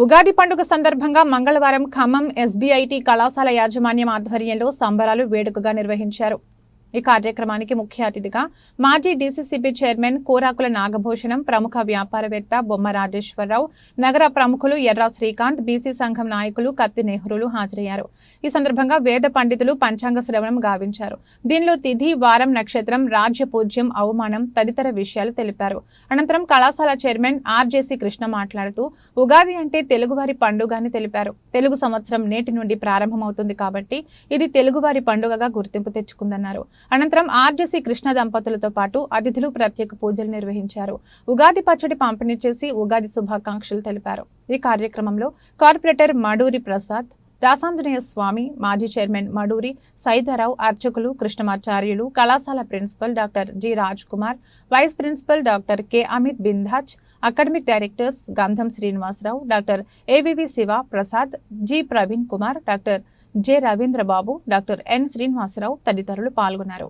ఉగాది పండుగ సందర్భంగా మంగళవారం ఖమ్మం ఎస్బీఐటీ కళాశాల యాజమాన్యం ఆధ్వర్యంలో సంబరాలు వేడుకగా నిర్వహించారు. ఈ కార్యక్రమానికి ముఖ్య అతిథిగా మాజీ డీసీసీబీ చైర్మన్ కోరాకుల నాగభూషణం, ప్రముఖ వ్యాపారవేత్త బొమ్మ రాజేశ్వరరావు, నగర ప్రముఖులు ఎర్రా శ్రీకాంత్, బీసీ సంఘం నాయకులు కత్తి నెహ్రూలు హాజరయ్యారు. ఈ సందర్భంగా వేద పండితులు పంచాంగ శ్రవణం గావించారు. దీనిలో తిథి, వారం, నక్షత్రం, రాజ్య పూజ్యం, అవమానం తదితర విషయాలు తెలిపారు. అనంతరం కళాశాల చైర్మన్ ఆర్జేసీ కృష్ణ మాట్లాడుతూ ఉగాది అంటే తెలుగువారి పండుగ అని తెలిపారు. తెలుగు సంవత్సరం నేటి నుండి ప్రారంభమవుతుంది కాబట్టి ఇది తెలుగువారి పండుగగా గుర్తింపు తెచ్చుకుందన్నారు. అనంతరం ఆర్జేసీ కృష్ణ దంపతులతో పాటు అతిథులు ప్రత్యేక పూజలు నిర్వహించారు. ఉగాది పచ్చడి పంపిణీ చేసి ఉగాది శుభాకాంక్షలు తెలిపారు. ఈ కార్యక్రమంలో కార్పొరేటర్ మడూరి ప్రసాద్, దాసాంజనేయ స్వామి, మాజీ చైర్మన్ మడూరి సైదారావు, అర్చకులు, కృష్ణమాచార్యులు, కళాశాల principal doctor G Raj Kumar, vice principal doctor K Amit Bindaj, academic directors Gandham Srinivasarao, doctor AVV Siva Prasad, G Praveen Kumar, doctor J Ravindrababu, doctor N Srinivasarao తదితరులు పాల్గొన్నారు.